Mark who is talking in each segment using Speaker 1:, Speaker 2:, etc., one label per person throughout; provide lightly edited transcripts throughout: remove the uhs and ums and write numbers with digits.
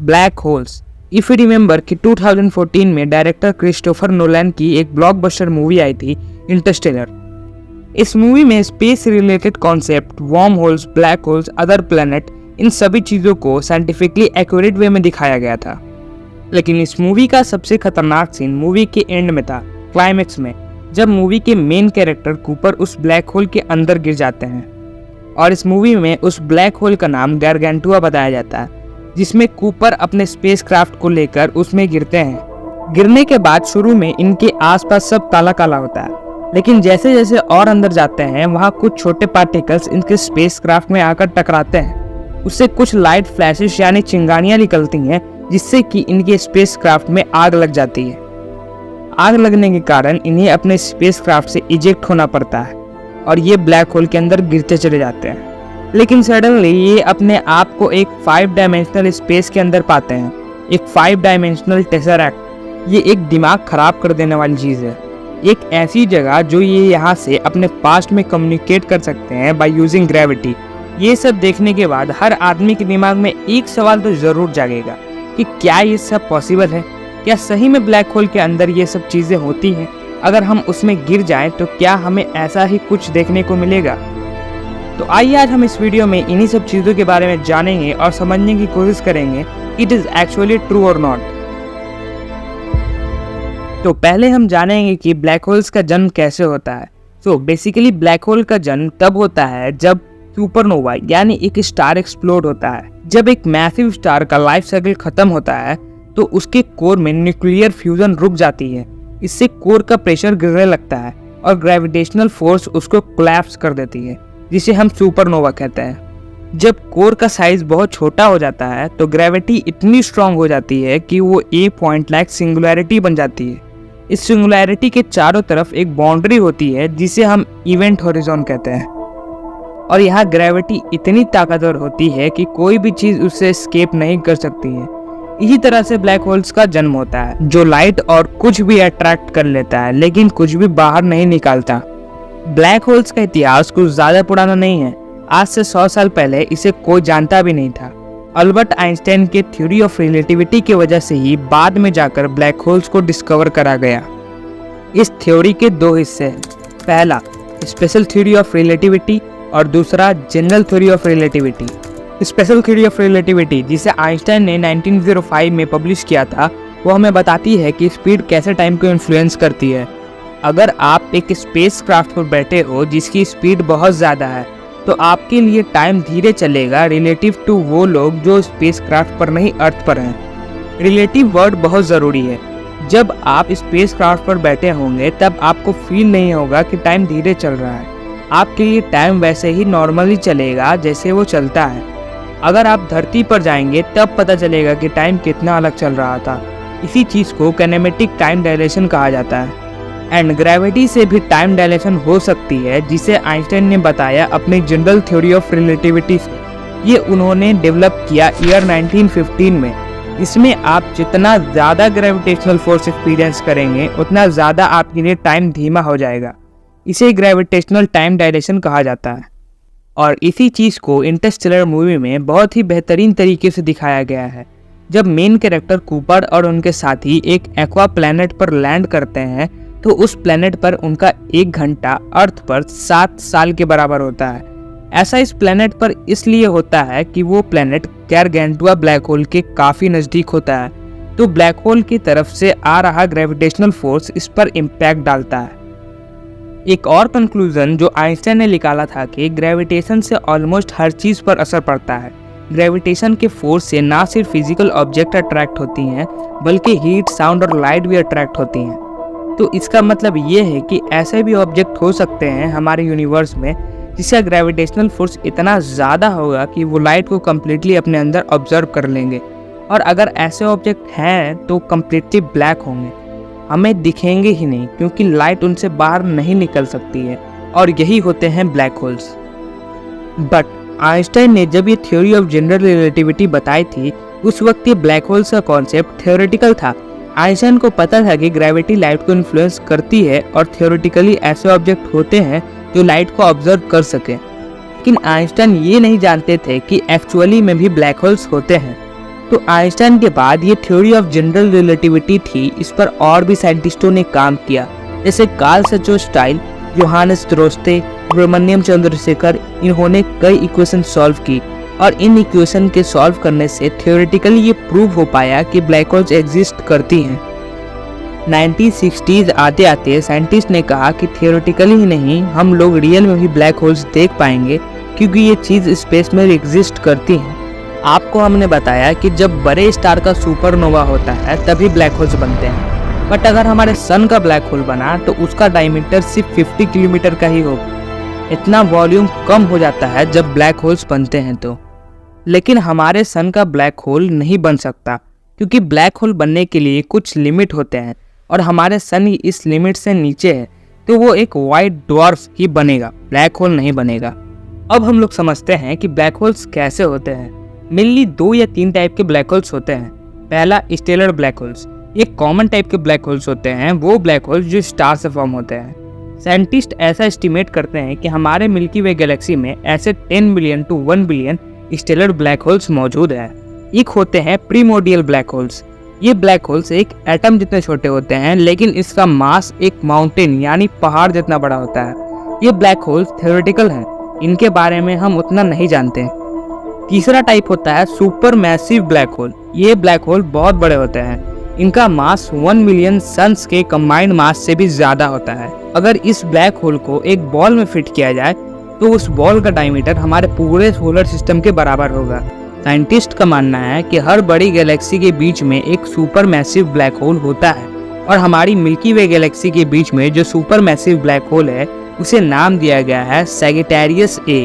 Speaker 1: Black holes. If you remember कि 2014 में director Christopher Nolan की एक ब्लॉकबस्टर मूवी आई थी इंटरस्टेलर। इस मूवी में space related concept, worm holes, black holes, other planet, इन सभी चीज़ों को साइंटिफिकली एक्यूरेट वे में दिखाया गया था। लेकिन इस मूवी का सबसे खतरनाक सीन मूवी के एंड में था, क्लाइमेक्स में, जब मूवी के मेन कैरेक्टर कूपर उस ब्लैक होल के अंदर गिर जाते हैं। और इस मूवी में उस ब्लैक होल का नाम गारगेंटुआ बताया जाता है, जिसमें कूपर अपने स्पेसक्राफ्ट को लेकर उसमें गिरते हैं। गिरने के बाद शुरू में इनके आसपास सब काला काला होता है, लेकिन जैसे जैसे और अंदर जाते हैं वहाँ कुछ छोटे पार्टिकल्स इनके स्पेसक्राफ्ट में आकर टकराते हैं। उससे कुछ लाइट फ्लैशेस यानी चिंगारियाँ निकलती हैं, जिससे कि इनके स्पेसक्राफ्ट में आग लग जाती है। आग लगने के कारण इन्हें अपने स्पेसक्राफ्ट से इजेक्ट होना पड़ता है और ये ब्लैक होल के अंदर गिरते चले जाते हैं। लेकिन सडनली ये अपने आप को एक 5 डायमेंशनल स्पेस के अंदर पाते हैं, एक 5 डायमेंशनल टेसरैक्ट। ये एक दिमाग खराब कर देने वाली चीज़ है, एक ऐसी जगह जो ये यहाँ से अपने पास्ट में कम्युनिकेट कर सकते हैं बाय यूजिंग ग्रेविटी। ये सब देखने के बाद हर आदमी के दिमाग में एक सवाल तो ज़रूर जागेगा कि क्या ये सब पॉसिबल है? क्या सही में ब्लैक होल के अंदर ये सब चीज़ें होती हैं? अगर हम उसमें गिर जाएं तो क्या हमें ऐसा ही कुछ देखने को मिलेगा? तो आइए आज हम इस वीडियो में इन्हीं सब चीज़ों के बारे में जानेंगे और समझने की कोशिश करेंगे इट इज़ एक्चुअली ट्रू और नॉट। तो पहले हम जानेंगे कि ब्लैक होल्स का जन्म कैसे होता है। तो बेसिकली ब्लैक होल का जन्म तब होता है जब सुपरनोवा यानी एक स्टार एक्सप्लोड होता है। जब एक मैसिव स्टार का लाइफ साइकिल खत्म होता है तो उसके कोर में न्यूक्लियर फ्यूजन रुक जाती है। इससे कोर का प्रेशर गिरने लगता है और ग्रेविटेशनल फोर्स उसको कोलैप्स कर देती है, जिसे हम सुपरनोवा कहते हैं। जब कोर का साइज बहुत छोटा हो जाता है तो ग्रेविटी इतनी स्ट्रांग हो जाती है कि वो एक पॉइंट लाइक सिंगुलैरिटी बन जाती है। इस सिंगुलैरिटी के चारों तरफ एक बाउंड्री होती है जिसे हम इवेंट होरिजॉन कहते हैं। और यहाँ ग्रेविटी इतनी ताकतवर होती है कि कोई भी चीज़ उससे एस्केप नहीं कर सकती है। इसी तरह से ब्लैक होल्स का जन्म होता है, जो लाइट और कुछ भी अट्रैक्ट कर लेता है लेकिन कुछ भी बाहर नहीं निकालता। ब्लैक होल्स का इतिहास कुछ ज़्यादा पुराना नहीं है। आज से 100 साल पहले इसे कोई जानता भी नहीं था। अल्बर्ट आइंस्टाइन के थ्योरी ऑफ रिलेटिविटी की वजह से ही बाद में जाकर ब्लैक होल्स को डिस्कवर करा गया। इस थ्योरी के 2 हिस्से हैं, पहला स्पेशल थ्योरी ऑफ रिलेटिविटी और दूसरा general theory of relativity. Special theory of relativity, जिसे आइंस्टाइन ने 1905 में पब्लिश किया था, वो हमें बताती है कि स्पीड कैसे टाइम को इन्फ्लुएंस करती है। अगर आप एक स्पेसक्राफ्ट पर बैठे हो जिसकी स्पीड बहुत ज़्यादा है तो आपके लिए टाइम धीरे चलेगा रिलेटिव टू वो लोग जो स्पेसक्राफ्ट पर नहीं, अर्थ पर हैं। रिलेटिव वर्ड बहुत ज़रूरी है। जब आप स्पेसक्राफ्ट पर बैठे होंगे तब आपको फील नहीं होगा कि टाइम धीरे चल रहा है। आपके लिए टाइम वैसे ही नॉर्मली चलेगा जैसे वो चलता है। अगर आप धरती पर जाएंगे तब पता चलेगा कि टाइम कितना अलग चल रहा था। इसी चीज़ को काइनेमेटिक टाइम डायलेशन कहा जाता है। एंड ग्रेविटी से भी टाइम डायलेशन हो सकती है, जिसे आइंस्टाइन ने बताया अपनी जनरल थ्योरी ऑफ रिलेटिविटी से। ये उन्होंने डेवलप किया ईयर 1915 में। इसमें आप जितना ज़्यादा ग्रेविटेशनल फोर्स एक्सपीरियंस करेंगे उतना ज़्यादा आपके लिए टाइम धीमा हो जाएगा। इसे ग्रेविटेशनल टाइम डायलेशन कहा जाता है। और इसी चीज़ को इंटरस्टेलर मूवी में बहुत ही बेहतरीन तरीके से दिखाया गया है। जब मेन कैरेक्टर कूपर और उनके साथी एक एक्वा प्लैनेट पर लैंड करते हैं तो उस प्लैनेट पर उनका 1 घंटा अर्थ पर 7 साल के बराबर होता है। ऐसा इस प्लैनेट पर इसलिए होता है कि वो प्लैनेट गारगेंटुआ ब्लैक होल के काफ़ी नज़दीक होता है, तो ब्लैक होल की तरफ से आ रहा ग्रेविटेशनल फोर्स इस पर इम्पैक्ट डालता है। एक और कंक्लूजन जो आइंस्टाइन ने निकाला था कि ग्रेविटेशन से ऑलमोस्ट हर चीज़ पर असर पड़ता है। ग्रेविटेशन के फोर्स से ना सिर्फ फिजिकल ऑब्जेक्ट अट्रैक्ट होती हैं बल्कि हीट, साउंड और लाइट भी अट्रैक्ट होती हैं। तो इसका मतलब ये है कि ऐसे भी ऑब्जेक्ट हो सकते हैं हमारे यूनिवर्स में जिसका ग्रेविटेशनल फोर्स इतना ज़्यादा होगा कि वो लाइट को कम्प्लीटली अपने अंदर ऑब्जर्व कर लेंगे। और अगर ऐसे ऑब्जेक्ट हैं तो कम्प्लीटली ब्लैक होंगे, हमें दिखेंगे ही नहीं क्योंकि लाइट उनसे बाहर नहीं निकल सकती है। और यही होते हैं ब्लैक होल्स। बट आइंस्टाइन ने जब ये थ्योरी ऑफ जनरल रिलेटिविटी बताई थी उस वक्त ये ब्लैक होल्स का कॉन्सेप्ट थ्योरेटिकल था। आइंस्टाइन को पता था कि ग्रेविटी लाइट को इन्फ्लुएंस करती है और थ्योरेटिकली ऐसे ऑब्जेक्ट होते हैं जो लाइट को ऑब्जर्व कर सकें। लेकिन आइंस्टाइन ये नहीं जानते थे कि एक्चुअली में भी ब्लैक होल्स होते हैं। तो आइंस्टाइन के बाद ये थ्योरी ऑफ जनरल रिलेटिविटी थी, इस पर और भी साइंटिस्टों ने काम किया, जैसे कार्ल सचोस्टाइल, जोहानस द्रोस्ते, सुब्रमण्यम चंद्रशेखर। इन्होंने कई इक्वेशन सॉल्व की और इन इक्वेशन के सॉल्व करने से थ्योरेटिकली ये प्रूव हो पाया कि ब्लैक होल्स एग्जिस्ट करती हैं। 1960s आते आते साइंटिस्ट ने कहा कि थ्योरेटिकली ही नहीं, हम लोग रियल में भी ब्लैक होल्स देख पाएंगे, क्योंकि ये चीज़ स्पेस में एग्जिस्ट करती हैं। आपको हमने बताया कि जब बड़े स्टार का सुपरनोवा होता है तभी ब्लैक होल्स बनते हैं, बट अगर हमारे सन का ब्लैक होल बना तो उसका डायमीटर सिर्फ 50 किलोमीटर का ही होगा। इतना वॉल्यूम कम हो जाता है जब ब्लैक होल्स बनते हैं तो। लेकिन हमारे सन का ब्लैक होल नहीं बन सकता, क्योंकि ब्लैक होल बनने के लिए कुछ लिमिट होते हैं और हमारे सन इस लिमिट से नीचे है, तो वो एक वाइट ड्वार्फ ही बनेगा, ब्लैक होल नहीं बनेगा। अब हम लोग समझते हैं कि ब्लैक होल्स कैसे होते हैं। मेनली 2 या 3 टाइप के ब्लैक होल्स होते हैं। पहला स्टेलर ब्लैक होल्स, ये कॉमन टाइप के ब्लैक होल्स होते हैं, वो ब्लैक होल्स जो स्टार से फॉर्म होते हैं। साइंटिस्ट ऐसा एस्टिमेट करते हैं कि हमारे मिल्की वे गैलेक्सी में ऐसे 10 million two 1 billion stellar black holes मौजूद हैं। एक होते हैं प्रीमोर्डियल ब्लैक होल्स। ये ब्लैक होल्स एक एटम जितने छोटे होते हैं, लेकिन इसका मास एक माउंटेन यानी पहाड़ जितना बड़ा होता है। ये ब्लैक होल्स थ्योरेटिकल हैं, इनके बारे में हम उतना नहीं जानते। तीसरा टाइप होता है सुपर मैसिव ब्लैक होल। ये ब्लैक होल बहुत बड़े होते हैं, इनका मास 1 मिलियन सन्स के कंबाइंड मास से भी ज्यादा होता है। अगर इस ब्लैक होल को एक बॉल में फिट किया जाए तो उस बॉल का डायमीटर हमारे पूरे सोलर सिस्टम के बराबर होगा। साइंटिस्ट का मानना है कि हर बड़ी गैलेक्सी के बीच में एक सुपर मैसिव ब्लैक होल होता है, और हमारी मिल्की वे गैलेक्सी के बीच में जो सुपर मैसिव ब्लैक होल है उसे नाम दिया गया है सैजिटेरियस ए।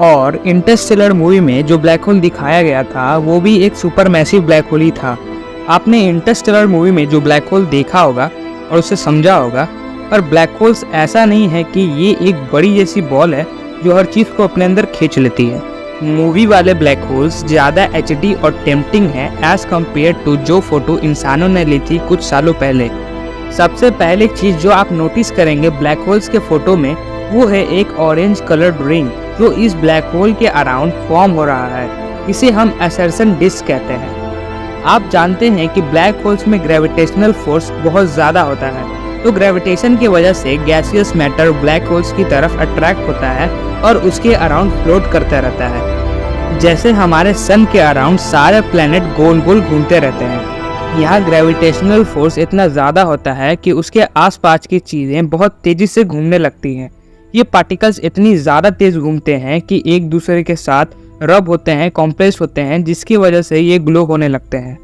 Speaker 1: और इंटरस्टेलर मूवी में जो ब्लैक होल दिखाया गया था वो भी एक सुपर मैसिव ब्लैक होल ही था। आपने इंटरस्टेलर मूवी में जो ब्लैक होल देखा होगा और उसे समझा होगा, पर ब्लैक होल्स ऐसा नहीं है कि ये एक बड़ी जैसी बॉल है जो हर चीज़ को अपने अंदर खींच लेती है। मूवी वाले ब्लैक होल्स ज़्यादा एचडी और टेम्पटिंग है एज कम्पेयर टू जो फोटो इंसानों ने ली थी कुछ सालों पहले। सबसे पहले चीज़ जो आप नोटिस करेंगे ब्लैक होल्स के फोटो में, वो है एक ऑरेंज कलर्ड रिंग जो इस ब्लैक होल के अराउंड फॉर्म हो रहा है। इसे हम एसर्सन डिस्क कहते हैं। आप जानते हैं कि ब्लैक होल्स में ग्रेविटेशनल फोर्स बहुत ज़्यादा होता है, तो ग्रेविटेशन की वजह से गैसियस मैटर ब्लैक होल्स की तरफ अट्रैक्ट होता है और उसके अराउंड फ्लोट करता रहता है। जैसे हमारे सन के अराउंड सारे प्लैनेट गोल गोल घूमते रहते हैं। यहाँ ग्रेविटेशनल फोर्स इतना ज़्यादा होता है कि उसके आसपास की चीज़ें बहुत तेज़ी से घूमने लगती हैं। ये पार्टिकल्स इतनी ज़्यादा तेज़ घूमते हैं कि एक दूसरे के साथ रब होते हैं, कॉम्प्रेस होते हैं, जिसकी वजह से ये ग्लो होने लगते हैं।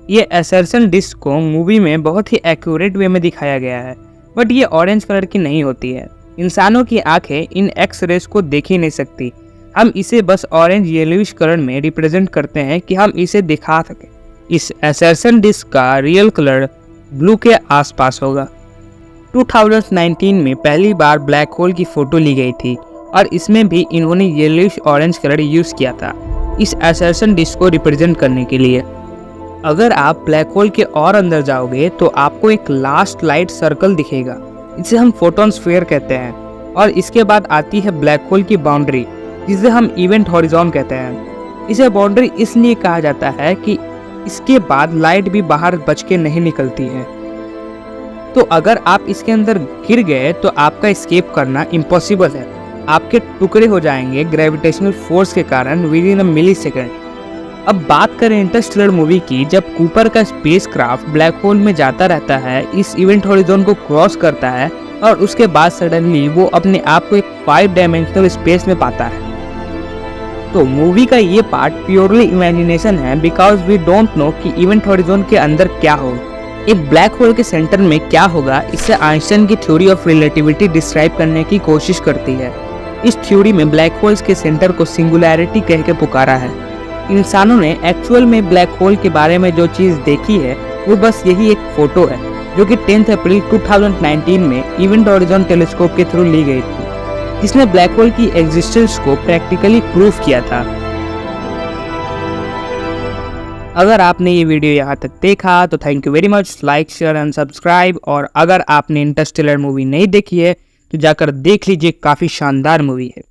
Speaker 1: ये एसर्सन डिस्क को मूवी में बहुत ही एक्यूरेट वे में दिखाया गया है, बट ये ऑरेंज कलर की नहीं होती है। इंसानों की आंखें इन एक्स रेस को देख ही नहीं सकती। हम इसे बस ऑरेंज येलोइश कलर में रिप्रेजेंट करते हैं कि हम इसे दिखा सकें। इस एसर्सन डिस्क का रियल कलर ब्लू के आसपास होगा। 2019 में पहली बार ब्लैक होल की फोटो ली गई थी और इसमें भी इन्होंने येलोइश ऑरेंज कलर यूज़ किया था इस एसर्सन डिस्क को रिप्रेजेंट करने के लिए। अगर आप ब्लैक होल के और अंदर जाओगे तो आपको एक लास्ट लाइट सर्कल दिखेगा, इसे हम फोटोन स्फीयर कहते हैं। और इसके बाद आती है ब्लैक होल की बाउंड्री, जिसे हम इवेंट हॉरिजॉन कहते हैं। इसे बाउंड्री इसलिए कहा जाता है कि इसके बाद लाइट भी बाहर बच के नहीं निकलती है। तो अगर आप इसके अंदर गिर गए तो आपका एस्केप करना इम्पॉसिबल है। आपके टुकड़े हो जाएंगे ग्रेविटेशनल फोर्स के कारण with in a milli second. अब बात करें इंटरस्टेलर मूवी की, जब कूपर का स्पेसक्राफ्ट ब्लैक होल में जाता रहता है, इस इवेंट हॉरिजॉन को क्रॉस करता है और उसके बाद सडनली वो अपने आप को एक 5 डायमेंशनल स्पेस में पाता है। तो मूवी का ये पार्ट प्योरली इमेजिनेशन है, बिकॉज वी डोंट नो कि इवेंट हॉरिजॉन के अंदर क्या हो, एक ब्लैक होल के सेंटर में क्या होगा। इससे आइंस्टाइन की थ्योरी ऑफ रिलेटिविटी डिस्क्राइब करने की कोशिश करती है। इस थ्योरी में ब्लैक होल्स के सेंटर को सिंगुलैरिटी कह के पुकारा है। इंसानों ने एक्चुअल में ब्लैक होल के बारे में जो चीज़ देखी है वो बस यही एक फोटो है, जो कि 10 अप्रैल 2019 में इवेंट हॉरिजॉन टेलीस्कोप के थ्रू ली गई थी, जिसने ब्लैक होल की एग्जिस्टेंस को प्रैक्टिकली प्रूफ किया था। अगर आपने ये वीडियो यहाँ तक देखा तो thank you very much. Like, share and subscribe. और अगर आपने इंटरस्टेलर मूवी नहीं देखी है तो जाकर देख लीजिए, काफ़ी शानदार मूवी है।